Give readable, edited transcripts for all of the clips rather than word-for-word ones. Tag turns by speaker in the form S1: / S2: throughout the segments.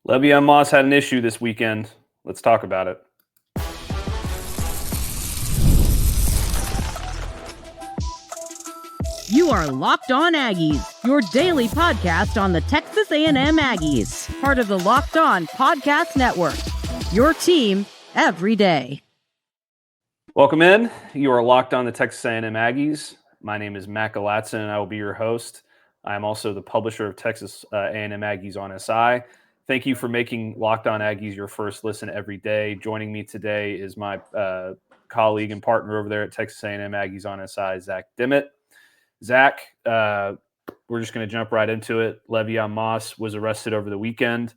S1: Le'Veon Moss had an issue this weekend. Let's talk about it.
S2: You are Locked On Aggies, your daily podcast on the Texas A&M Aggies, part of the Locked On Podcast Network, your team every day.
S1: Welcome in. You are Locked On the Texas A&M Aggies. My name is Mike Galatzan, and I will be your host. I am also the publisher of Texas A&M Aggies on SI. Thank you for making Locked On Aggies your first listen every day. Joining me today is my colleague and partner over there at Texas A&M Aggies on SI, Zach Dimmitt. Zach, we're just going to jump right into it. Le'Veon Moss was arrested over the weekend.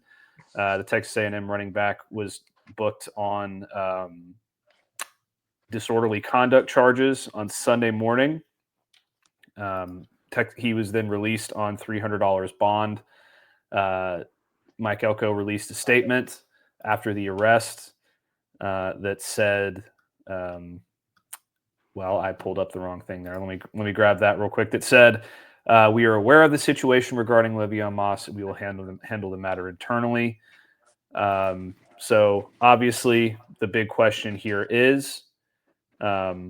S1: The Texas A&M running back was booked on disorderly conduct charges on Sunday morning. He was then released on $300 bond. Mike Elko released a statement after the arrest that said, I pulled up the wrong thing there. Let me grab that real quick. That said, we are aware of the situation regarding Le'Veon Moss. We will handle the matter internally. So obviously the big question here is, how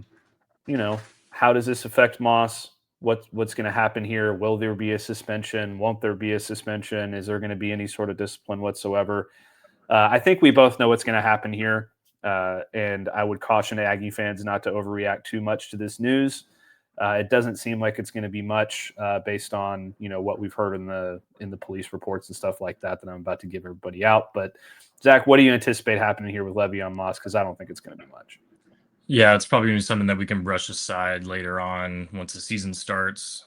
S1: does this affect Moss? What's going to happen here? Will there be a suspension? Won't there be a suspension? Is there going to be any sort of discipline whatsoever? I think we both know what's going to happen here. And I would caution Aggie fans not to overreact too much to this news. It doesn't seem like it's going to be much based on what we've heard in the police reports and stuff like that I'm about to give everybody out. But Zach, what do you anticipate happening here with Le'Veon Moss? Because I don't think it's going to be much.
S3: Yeah, it's probably going to be something that we can brush aside later on once the season starts.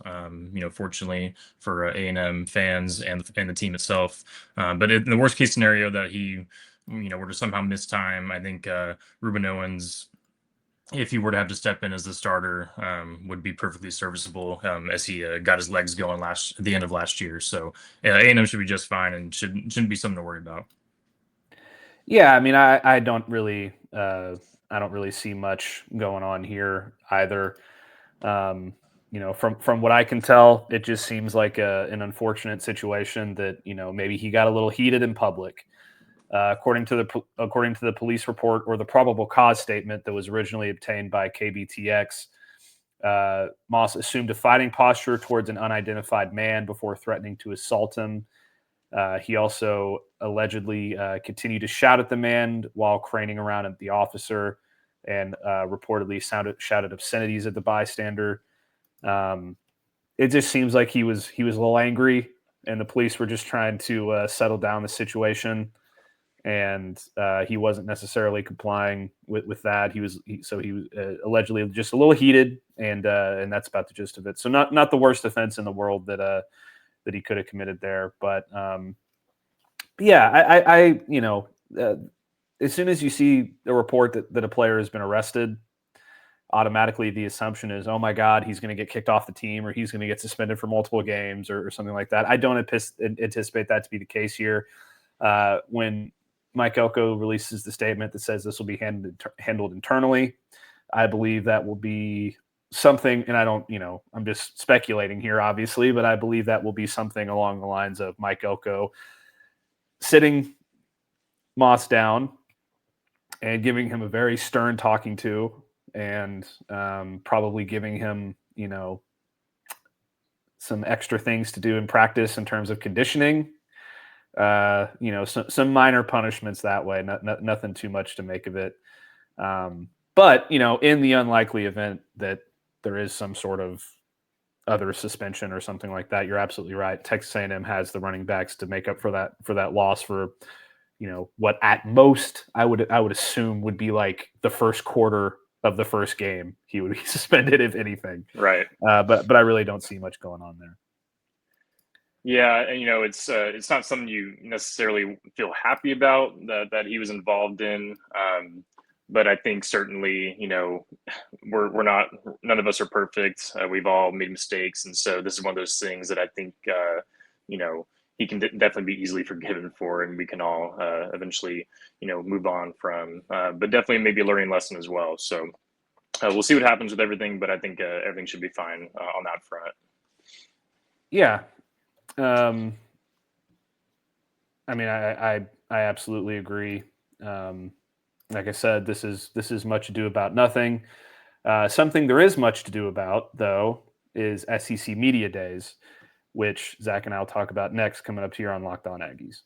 S3: Fortunately for A&M fans and the team itself. But in the worst case scenario that he, were to somehow miss time, I think Ruben Owens, if he were to have to step in as the starter, would be perfectly serviceable as he got his legs going at the end of last year. So A&M should be just fine and shouldn't be something to worry about.
S1: Yeah, I mean, I don't really see much going on here either. From what I can tell, it just seems like an unfortunate situation that maybe he got a little heated in public. According to the police report or the probable cause statement that was originally obtained by KBTX, Moss assumed a fighting posture towards an unidentified man before threatening to assault him. He also allegedly continued to shout at the man while craning around at the officer and reportedly shouted obscenities at the bystander. It just seems like he was a little angry, and the police were just trying to settle down the situation. And he wasn't necessarily complying with that. He was allegedly just a little heated, and that's about the gist of it. So not the worst offense in the world that he could have committed there. But as soon as you see a report that a player has been arrested, automatically the assumption is, oh my God, he's going to get kicked off the team, or he's going to get suspended for multiple games or something like that. I don't anticipate that to be the case here. When Mike Elko releases the statement that says this will be handled internally, I believe that will be something, and I'm just speculating here, obviously, but I believe that will be something along the lines of Mike Elko sitting Moss down and giving him a very stern talking to, and probably giving him, some extra things to do in practice in terms of conditioning. Some minor punishments that way, nothing too much to make of it. But in the unlikely event that there is some sort of other suspension or something like that, you're absolutely right. Texas A&M has the running backs to make up for that loss for, what at most I would assume would be like the first quarter of the first game. He would be suspended, if anything.
S4: Right.
S1: But I really don't see much going on there.
S4: Yeah, and it's not something you necessarily feel happy about that he was involved in. But I think certainly, we're not, none of us are perfect. We've all made mistakes. And so this is one of those things that I think, he can definitely be easily forgiven for, and we can all eventually, move on from, but definitely maybe a learning lesson as well. So we'll see what happens with everything, but I think everything should be fine on that front.
S1: Yeah. I mean, I absolutely agree. Like I said, this is much ado about nothing. Something there is much to do about, though, is SEC Media Days, which Zach and I will talk about next, coming up here on Locked On Aggies.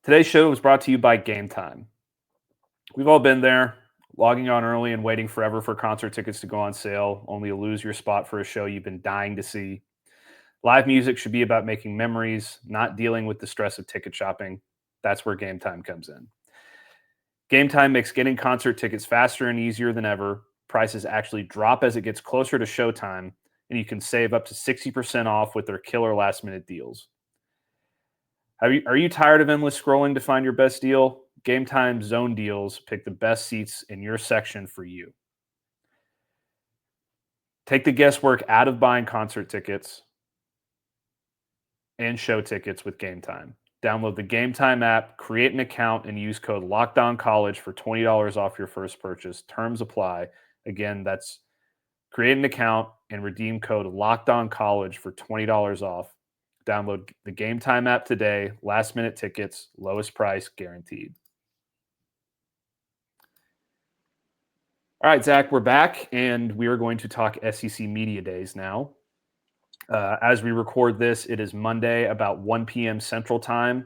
S1: Today's show was brought to you by Gametime. We've all been there, logging on early and waiting forever for concert tickets to go on sale, only to lose your spot for a show you've been dying to see. Live music should be about making memories, not dealing with the stress of ticket shopping. That's where Gametime comes in. Gametime makes getting concert tickets faster and easier than ever. Prices actually drop as it gets closer to showtime, and you can save up to 60% off with their killer last-minute deals. Are you tired of endless scrolling to find your best deal? Gametime Zone Deals pick the best seats in your section for you. Take the guesswork out of buying concert tickets and show tickets with Gametime. Download the Gametime app, create an account, and use code LOCKDOWNCollege for $20 off your first purchase. Terms apply. Again, that's create an account and redeem code LOCKDOWNCollege for $20 off. Download the Gametime app today. Last-minute tickets, lowest price guaranteed. All right, Zach, we're back, and we are going to talk SEC Media Days now. As we record this, it is Monday, about 1 p.m. Central Time.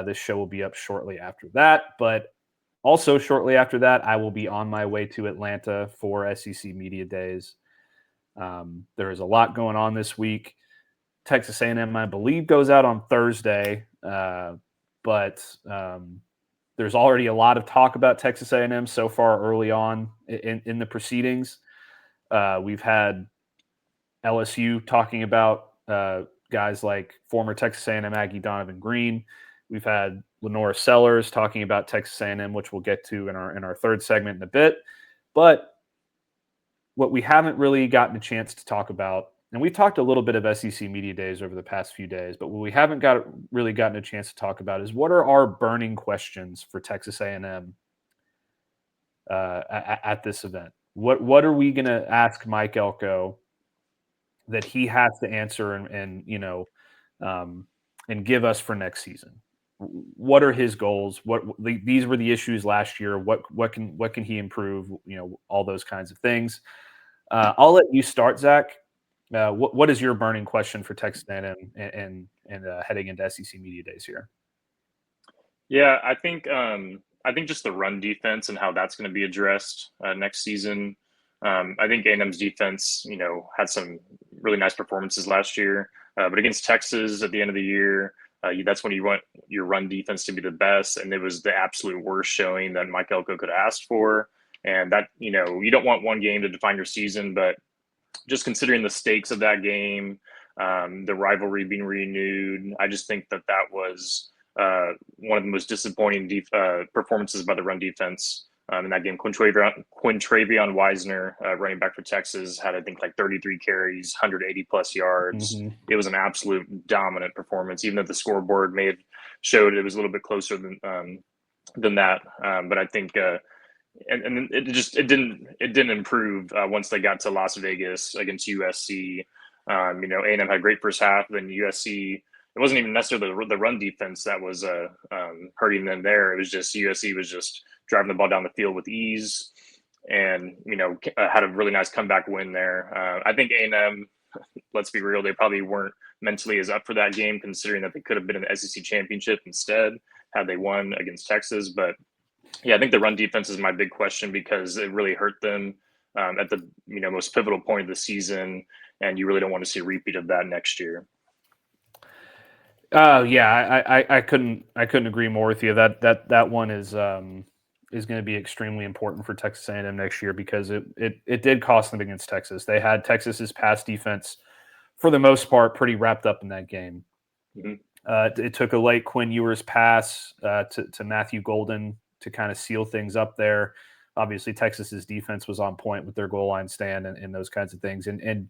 S1: This show will be up shortly after that, but also shortly after that, I will be on my way to Atlanta for SEC Media Days. There is a lot going on this week. Texas A&M, I believe, goes out on Thursday, but there's already a lot of talk about Texas A&M so far early on in the proceedings. We've had LSU talking about guys like former Texas A&M Aggie Donovan Green. We've had LaNorris Sellers talking about Texas A&M, which we'll get to in our third segment in a bit. But what we haven't really gotten a chance to talk about, and we've talked a little bit of SEC Media Days over the past few days, but what we haven't really gotten a chance to talk about is what are our burning questions for Texas A&M at this event? What are we going to ask Mike Elko that he has to answer and give us for next season? What are his goals? These were the issues last year. What can he improve? All those kinds of things. I'll let you start, Zach. What is your burning question for Texas A&M and heading into SEC Media Days here?
S4: Yeah, I think just the run defense and how that's going to be addressed next season. I think A&M's defense, had some really nice performances last year, but against Texas at the end of the year, that's when you want your run defense to be the best, and it was the absolute worst showing that Mike Elko could have asked for. And that, you don't want one game to define your season, but just considering the stakes of that game, the rivalry being renewed, I just think that was one of the most disappointing performances by the run defense in that game. Quintravion Wisner, running back for Texas, had, I think, like 33 carries, 180 plus yards. Mm-hmm. It was an absolute dominant performance, even though the scoreboard may have showed it was a little bit closer than that. But I think and it didn't improve once they got to Las Vegas against USC. A&M had a great first half, then USC. It wasn't even necessarily the run defense that was hurting them there. It was just USC was just driving the ball down the field with ease, and had a really nice comeback win there. I think A&M, let's be real, they probably weren't mentally as up for that game, considering that they could have been in the SEC championship instead had they won against Texas. But yeah, I think the run defense is my big question because it really hurt them at the most pivotal point of the season, and you really don't want to see a repeat of that next year.
S1: Yeah, I couldn't agree more with you. That one is going to be extremely important for Texas A&M next year because it did cost them against Texas. They had Texas's pass defense for the most part pretty wrapped up in that game. Mm-hmm. It took a late Quinn Ewers pass to Matthew Golden to kind of seal things up there. Obviously, Texas's defense was on point with their goal line stand and those kinds of things. And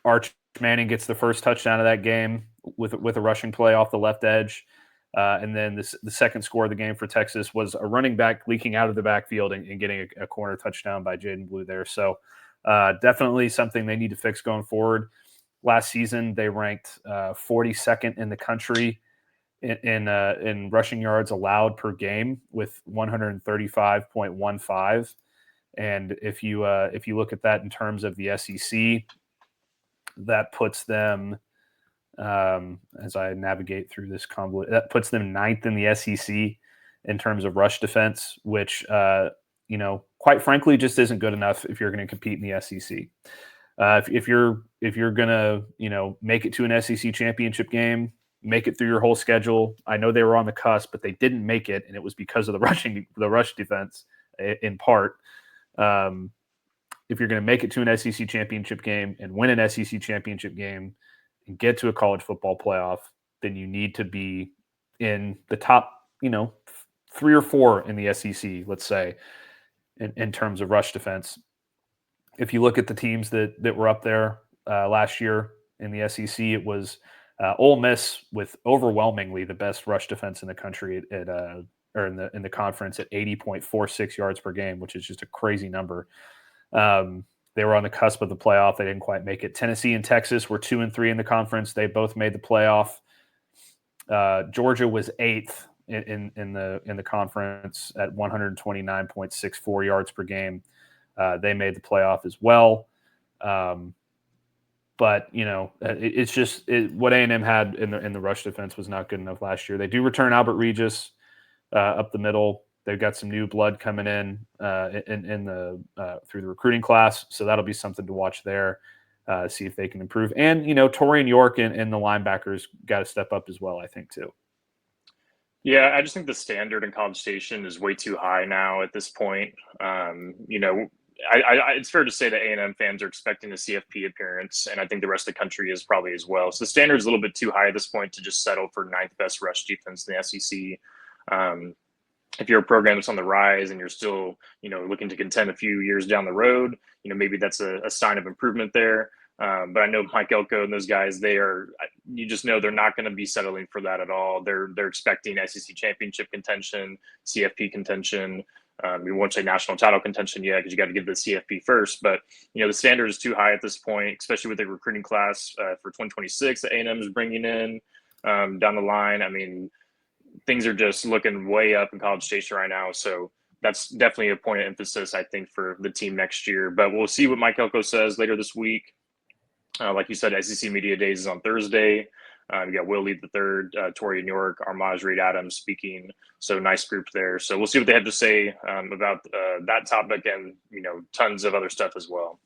S1: Arch Manning gets the first touchdown of that game with a rushing play off the left edge. And then the second score of the game for Texas was a running back leaking out of the backfield and getting a corner touchdown by Jaden Blue there. So Definitely something they need to fix going forward. Last season, they ranked 42nd in the country in rushing yards allowed per game with 135.15. And if you look at that in terms of the SEC, that puts them, as I navigate through this convoluted, that puts them 9th in the SEC in terms of rush defense, which quite frankly just isn't good enough if you're going to compete in the SEC. If you're going to make it to an SEC championship game, make it through your whole schedule. I know they were on the cusp, but they didn't make it, and it was because of the rush defense in part. If you're going to make it to an SEC championship game and win an SEC championship game and get to a college football playoff, then you need to be in the top, 3 or 4 in the SEC, let's say, in terms of rush defense. If you look at the teams that were up there last year in the SEC, it was Ole Miss with overwhelmingly the best rush defense in the country in the conference at 80.46 yards per game, which is just a crazy number. They were on the cusp of the playoff. They didn't quite make it. Tennessee and Texas were 2 and 3 in the conference. They both made the playoff. Georgia was 8th in the conference at 129.64 yards per game. They made the playoff as well. But it's just what A&M had in the rush defense was not good enough last year. They do return Albert Regis up the middle. They've got some new blood coming in the through the recruiting class, so that'll be something to watch there. See if they can improve. And Torian York and the linebackers got to step up as well, I think too.
S4: Yeah, I just think the standard in College Station is way too high now at this point. It's fair to say that A&M fans are expecting a CFP appearance, and I think the rest of the country is probably as well. So the standard is a little bit too high at this point to just settle for 9th best rush defense in the SEC. If you're a program that's on the rise and you're still, looking to contend a few years down the road, maybe that's a sign of improvement there. But I know Mike Elko and those guys, you just know they're not going to be settling for that at all. They're expecting SEC championship contention, CFP contention. We won't say national title contention yet because you got to give the CFP first. But, the standard is too high at this point, especially with the recruiting class for 2026 that A&M is bringing in down the line. I mean, things are just looking way up in College Station right now. So that's definitely a point of emphasis, I think, for the team next year. But we'll see what Mike Elko says later this week. Like you said, SEC Media Days is on Thursday. We got Will Lead III, Torian York, Armaj Reed Adams speaking. So nice group there. So we'll see what they have to say about that topic and, tons of other stuff as well.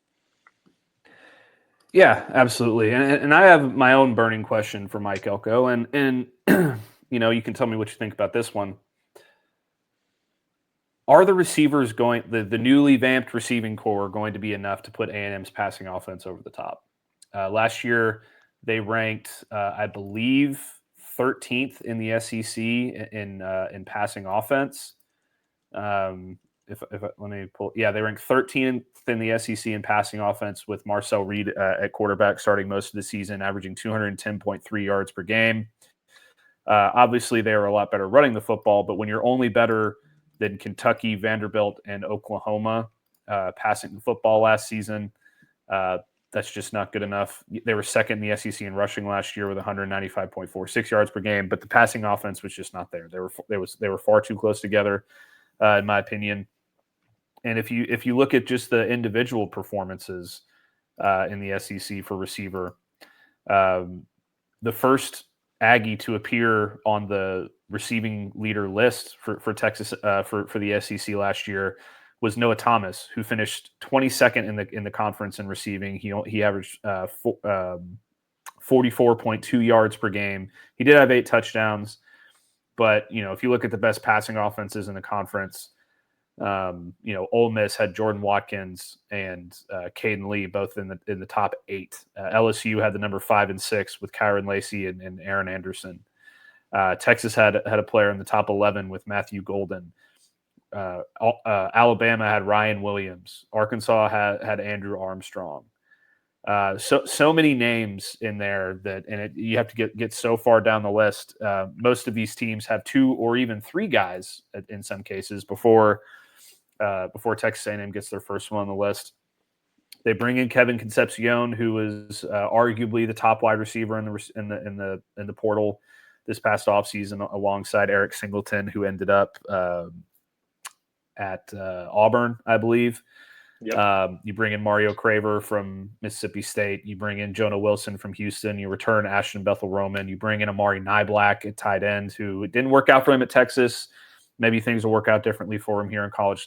S1: Yeah, absolutely. And I have my own burning question for Mike Elko. And you can tell me what you think about this one. Are the receivers the newly vamped receiving core going to be enough to put A&M's passing offense over the top? Last year, they ranked, I believe, 13th in the SEC in passing offense. Let me pull. Yeah, they ranked 13th in the SEC in passing offense with Marcel Reed at quarterback, starting most of the season, averaging 210.3 yards per game. Obviously, they are a lot better running the football, but when you're only better than Kentucky, Vanderbilt, and Oklahoma passing the football last season, that's just not good enough. They were second in the SEC in rushing last year with 195.46 yards per game, but the passing offense was just not there. They were far too close together, in my opinion. And if you look at just the individual performances in the SEC for receiver, the first Aggie to appear on the receiving leader list for Texas for the SEC last year was Noah Thomas, who finished 22nd in the conference in receiving. He averaged 44.2 yards per game. He did have 8 touchdowns, but if you look at the best passing offenses in the conference, Ole Miss had Jordan Watkins and Caden Lee both in the top 8. LSU had the number 5 and 6 with Kyron Lacey and Aaron Anderson. Texas had a player in the top 11 with Matthew Golden. Alabama had Ryan Williams. Arkansas had Andrew Armstrong. So many names in there you have to get so far down the list. Most of these teams have 2 or even 3 guys in some cases before Texas A&M gets their first one on the list. They bring in Kevin Concepcion, who was arguably the top wide receiver in the portal this past offseason, alongside Eric Singleton, who ended up at Auburn, I believe.
S4: Yep.
S1: You bring in Mario Craver from Mississippi State. You bring in Jonah Wilson from Houston. You return Ashton Bethel-Roman. You bring in Amari Nyblack at tight end, who it didn't work out for him at Texas. Maybe things will work out differently for him here in College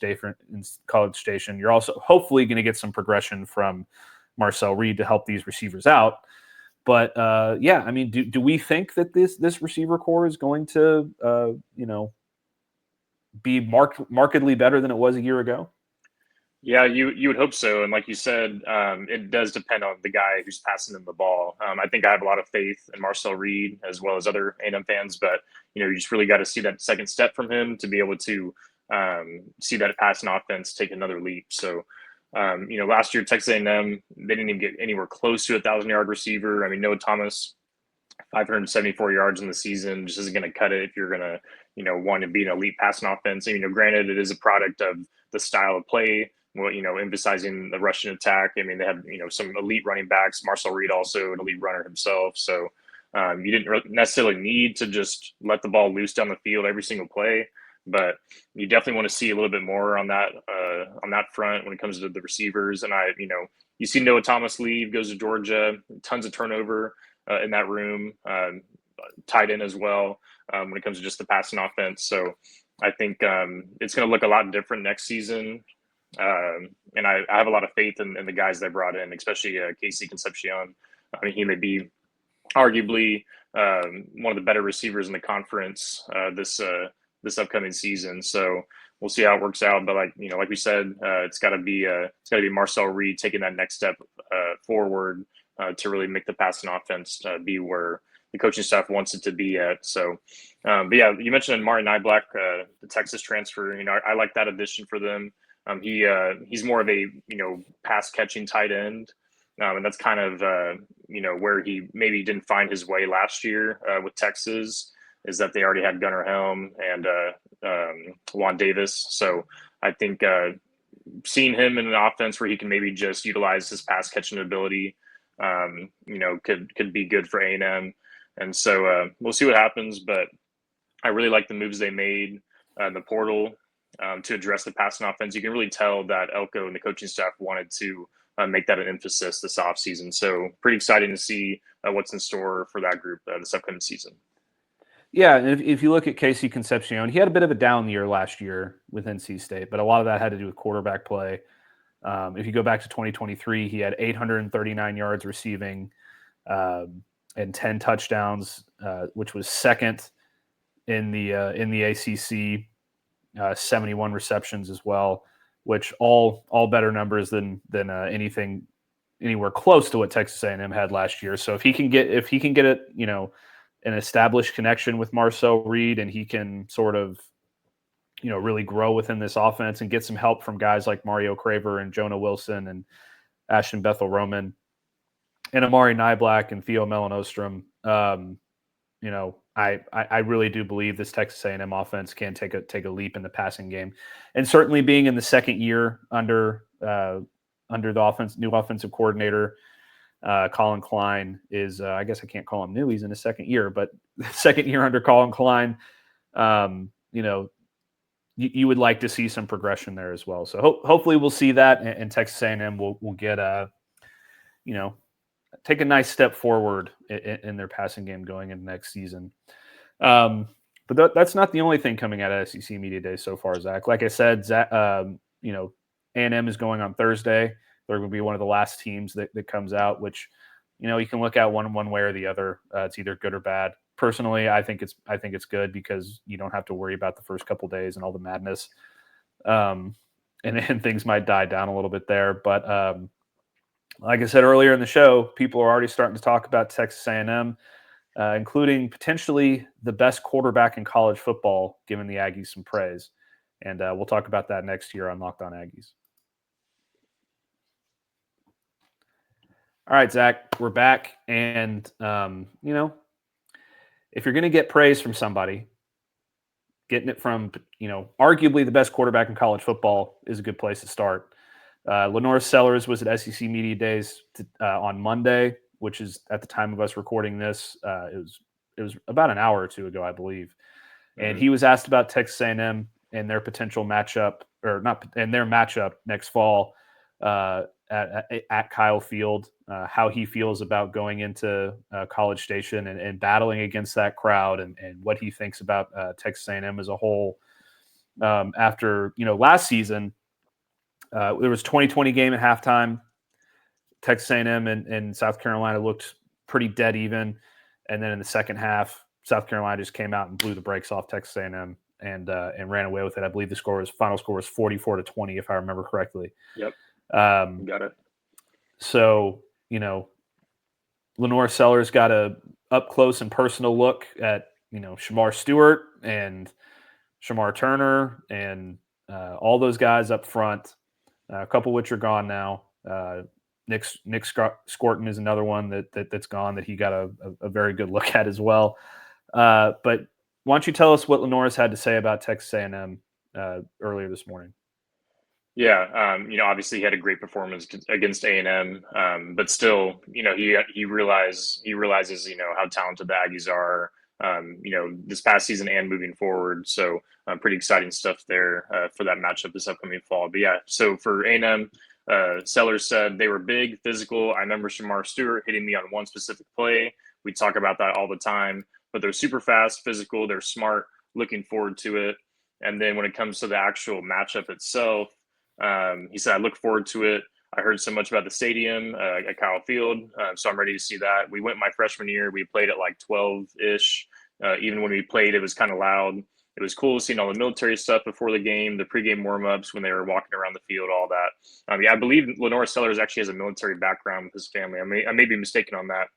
S1: Station. You're also hopefully going to get some progression from Marcel Reed to help these receivers out. But yeah, I mean, do we think that this receiver core is going to be markedly better than it was a year ago?
S4: Yeah, you would hope so. And like you said, it does depend on the guy who's passing them the ball. I think I have a lot of faith in Marcel Reed as well as other A&M fans, but you just really got to see that second step from him to be able to see that passing offense take another leap. So, last year Texas A&M, they didn't even get anywhere close to a 1,000-yard receiver. I mean, Noah Thomas, 574 yards in the season just isn't going to cut it if you're going to want to be an elite passing offense. And, granted, it is a product of the style of play. Well, emphasizing the Russian attack. I mean, they have, some elite running backs. Marcel Reed also an elite runner himself. So you didn't necessarily need to just let the ball loose down the field every single play, but you definitely want to see a little bit more on that front when it comes to the receivers. And you see Noah Thomas leave, goes to Georgia, tons of turnover in that room, tight end as well when it comes to just the passing offense. So I think it's going to look a lot different next season. And I have a lot of faith in the guys they brought in, especially Casey Concepcion. I mean, he may be arguably one of the better receivers in the conference this upcoming season. So we'll see how it works out. But like we said, it's got to be Marcel Reed taking that next step forward to really make the passing offense be where the coaching staff wants it to be at. So, but yeah, you mentioned Amari Nyblack, the Texas transfer. I like that addition for them. He's more of a pass catching tight end, and that's kind of where he maybe didn't find his way last year with Texas, is that they already had Gunnar Helm and Juan Davis. So I think seeing him in an offense where he can maybe just utilize his pass catching ability, could be good for A&M. And so we'll see what happens, but I really like the moves they made in the portal. To address the passing offense. You can really tell that Elko and the coaching staff wanted to make that an emphasis this offseason. So pretty exciting to see what's in store for that group this upcoming season.
S1: Yeah, and if you look at Casey Concepcion, he had a bit of a down year last year with NC State, but a lot of that had to do with quarterback play. If you go back to 2023, he had 839 yards receiving and 10 touchdowns, which was second in the ACC. 71 receptions as well, which all better numbers than anything anywhere close to what Texas A&M had last year. So if he can get it, an established connection with Marcel Reed, and he can sort of, really grow within this offense and get some help from guys like Mario Craver and Jonah Wilson and Ashton Bethel-Roman and Amari Nyblack and Theo Melanostrum, I really do believe this Texas A&M offense can take a leap in the passing game, and certainly being in the second year under the new offensive coordinator, Colin Klein is I guess I can't call him new. He's in his second year, but second year under Colin Klein, you would like to see some progression there as well. So hopefully we'll see that, and Texas A&M will get take a nice step forward in their passing game going into next season. But that's not the only thing coming out of SEC Media Day so far, Zach. Like I said, A&M is going on Thursday. They're going to be one of the last teams that comes out, which, you can look at one way or the other. It's either good or bad. Personally, I think it's good because you don't have to worry about the first couple days and all the madness. And things might die down a little bit there. But like I said earlier in the show, people are already starting to talk about Texas A&M, including potentially the best quarterback in college football, giving the Aggies some praise. And we'll talk about that next year on Locked On Aggies. All right, Zach, we're back. And, if you're going to get praise from somebody, getting it from, arguably the best quarterback in college football is a good place to start. LaNorris Sellers was at SEC Media Days on Monday, which is at the time of us recording this. It was about an hour or two ago, I believe. And he was asked about Texas A&M and their potential matchup, or not, and their matchup next fall at Kyle Field, how he feels about going into College Station and battling against that crowd, and what he thinks about Texas A&M as a whole. After last season, there was 20-20 game at halftime. Texas A&M and South Carolina looked pretty dead even, and then in the second half, South Carolina just came out and blew the brakes off Texas A&M and ran away with it. I believe the final score was 44-20, if I remember correctly.
S4: Yep. Got it.
S1: So, LaNorris Sellers got a up close and personal look at, Shamar Stewart and Shamar Turner and all those guys up front, a couple of which are gone now. Nick Scorton is another one that's gone that he got a very good look at as well. But why don't you tell us what LaNorris had to say about Texas A&M earlier this morning?
S4: Yeah, obviously he had a great performance against A&M, but still, he realizes, how talented the Aggies are, this past season and moving forward. So pretty exciting stuff there for that matchup this upcoming fall. But yeah, so for A&M, Sellers said they were big, physical. I remember Shamar Stewart hitting me on one specific play. We talk about that all the time, but they're super fast, physical. They're smart, looking forward to it. And then when it comes to the actual matchup itself, he said, I look forward to it. I heard so much about the stadium at Kyle Field, so I'm ready to see that. We went my freshman year. We played at like 12-ish. Even when we played, it was kind of loud. It was cool seeing all the military stuff before the game, the pregame warm-ups when they were walking around the field, all that. I believe LaNorris Sellers actually has a military background with his family. I may be mistaken on that,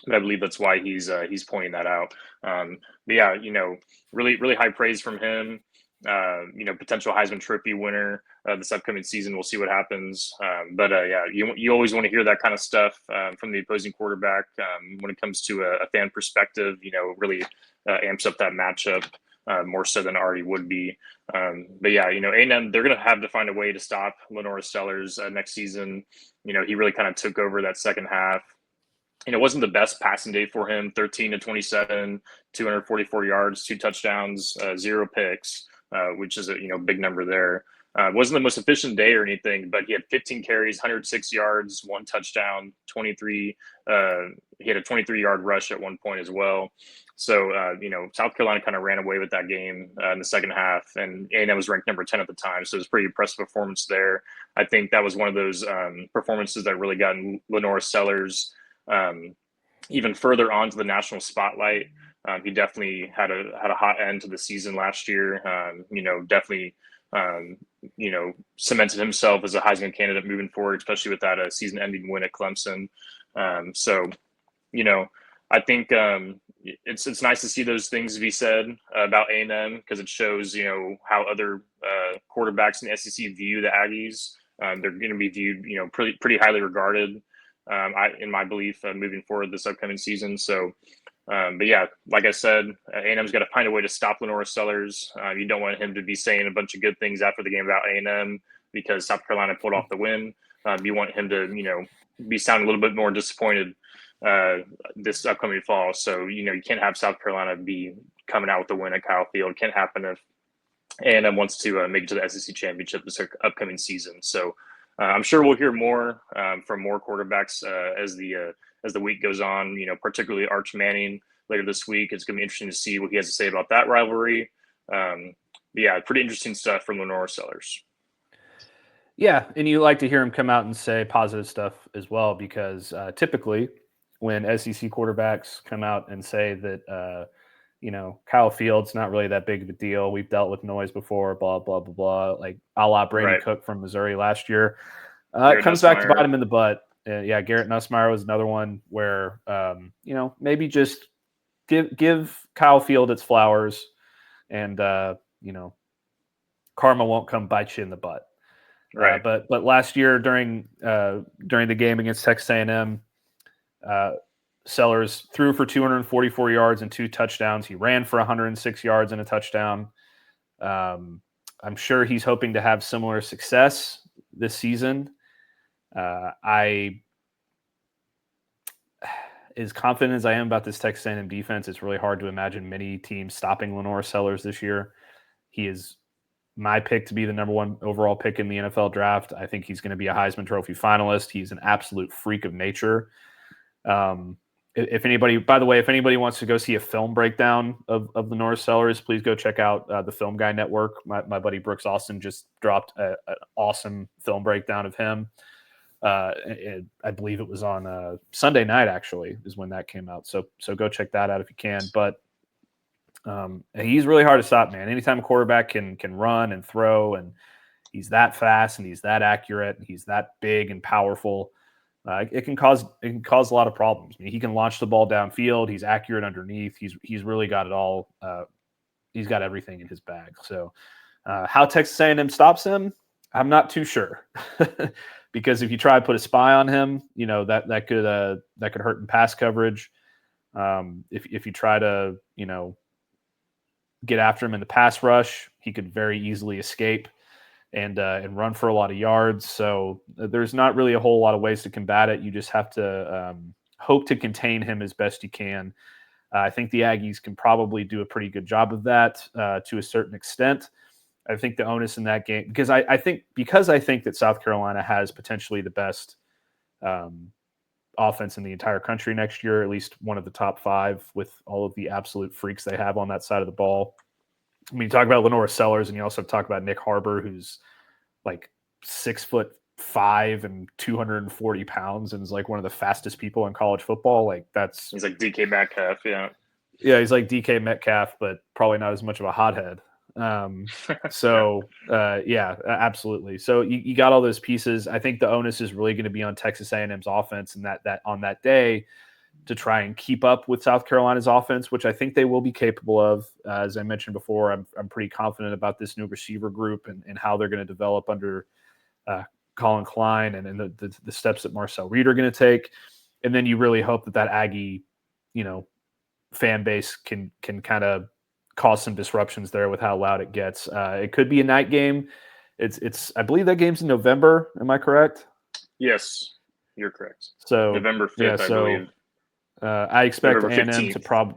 S4: but I believe that's why he's pointing that out. But yeah, really, really high praise from him. Potential Heisman Trophy winner this upcoming season. We'll see what happens. But you always want to hear that kind of stuff from the opposing quarterback when it comes to a fan perspective. Really amps up that matchup more so than already would be. But yeah, A&M, they're going to have to find a way to stop LaNorris Sellers next season. He really kind of took over that second half. It wasn't the best passing day for him. 13-27, 244 yards, 2 touchdowns, 0 picks. Which is a big number there. It wasn't the most efficient day or anything, but he had 15 carries, 106 yards, 1 touchdown, 23. He had a 23-yard rush at one point as well. So South Carolina kind of ran away with that game in the second half, and A&M was ranked number 10 at the time, so it was a pretty impressive performance there. I think that was one of those performances that really got LaNorris Sellers even further onto the national spotlight. He definitely had a hot end to the season last year. Definitely, cemented himself as a Heisman candidate moving forward, especially with that season-ending win at Clemson. I think it's nice to see those things be said about A&M because it shows, how other quarterbacks in the SEC view the Aggies. They're going to be viewed, pretty highly regarded, in my belief, moving forward this upcoming season. So. But yeah, like I said, A&M's got to find a way to stop LaNorris Sellers. You don't want him to be saying a bunch of good things after the game about A&M because South Carolina pulled off the win. You want him to, be sounding a little bit more disappointed this upcoming fall. So, you can't have South Carolina be coming out with the win at Kyle Field. It can't happen if A&M wants to make it to the SEC championship this upcoming season. So I'm sure we'll hear more from more quarterbacks as the week goes on, particularly Arch Manning later this week. It's going to be interesting to see what he has to say about that rivalry. Yeah, pretty interesting stuff from LaNorris Sellers.
S1: Yeah, and you like to hear him come out and say positive stuff as well because typically when SEC quarterbacks come out and say that, Kyle Field's not really that big of a deal. We've dealt with noise before, blah, blah, blah, blah, like a la Brady Cook from Missouri last year. It comes back to bite him in the butt. Garrett Nussmeier was another one where, maybe just give Kyle Field its flowers and, karma won't come bite you in the butt.
S4: Right.
S1: But last year during the game against Texas A&M, Sellers threw for 244 yards and 2 touchdowns. He ran for 106 yards and a touchdown. I'm sure he's hoping to have similar success this season. As confident as I am about this Texas A&M defense, it's really hard to imagine many teams stopping LaNorris Sellers this year. He is my pick to be the number 1 overall pick in the NFL draft. I think he's going to be a Heisman Trophy finalist. He's an absolute freak of nature. If anybody wants to go see a film breakdown of LaNorris Sellers, please go check out the Film Guy Network. My buddy Brooks Austin just dropped an awesome film breakdown of him. I believe it was on Sunday night, actually, is when that came out. So go check that out if you can. But he's really hard to stop, man. Anytime a quarterback can run and throw, and he's that fast and he's that accurate, and he's that big and powerful, it can cause a lot of problems. I mean, he can launch the ball downfield. He's accurate underneath. He's really got it all. He's got everything in his bag. So how Texas A&M stops him, I'm not too sure. Because if you try to put a spy on him, that could hurt in pass coverage. If you try to get after him in the pass rush, he could very easily escape and run for a lot of yards. So there's not really a whole lot of ways to combat it. You just have to hope to contain him as best you can. I think the Aggies can probably do a pretty good job of that to a certain extent. I think the onus in that game, because I think that South Carolina has potentially the best offense in the entire country next year, at least one of the top 5 with all of the absolute freaks they have on that side of the ball. I mean, you talk about LaNorris Sellers, and you also talk about Nick Harbor, who's like 6'5" and 240 pounds, and is like one of the fastest people in college football. He's
S4: like DK Metcalf, yeah.
S1: Yeah, he's like DK Metcalf, but probably not as much of a hothead. Yeah, absolutely. So you got all those pieces. I think the onus is really going to be on Texas A&M's offense, and that on that day to try and keep up with South Carolina's offense, which I think they will be capable of. As I mentioned before, I'm pretty confident about this new receiver group and how they're going to develop under Colin Klein and the steps that Marcel Reed are going to take. And then you really hope that Aggie, fan base can kind of cause some disruptions there with how loud it gets. It could be a night game. I believe that game's in November. Am I correct?
S4: Yes, you're correct.
S1: So
S4: November 5th, I believe.
S1: I expect
S4: November
S1: A&M
S4: 15th.
S1: to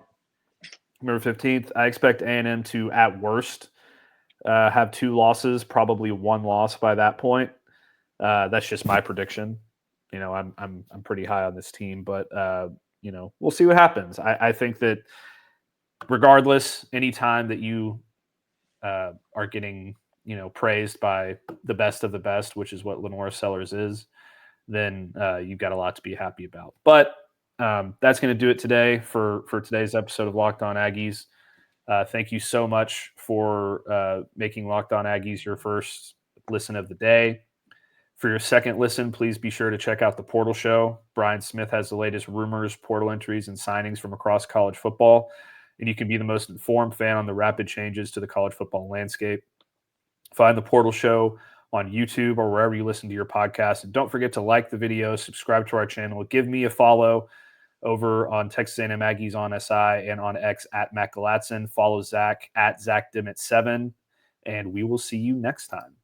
S1: November 15th. I expect A&M to, at worst, have 2 losses, probably 1 loss by that point. That's just my prediction. I'm pretty high on this team, but we'll see what happens. I think that regardless, anytime that you are getting praised by the best of the best, which is what LaNorris Sellers is, then you've got a lot to be happy about. But that's going to do it today for today's episode of Locked On Aggies. Thank you so much for making Locked On Aggies your first listen of the day. For your second listen, please be sure to check out the Portal Show. Brian Smith has the latest rumors, portal entries, and signings from across college football, and you can be the most informed fan on the rapid changes to the college football landscape. Find the Portal Show on YouTube or wherever you listen to your podcast. And don't forget to like the video, subscribe to our channel, give me a follow over on Texas A&M Aggies on SI and on X at Matt Galatzan. Follow Zach at Zach Dimmitt 7, and we will see you next time.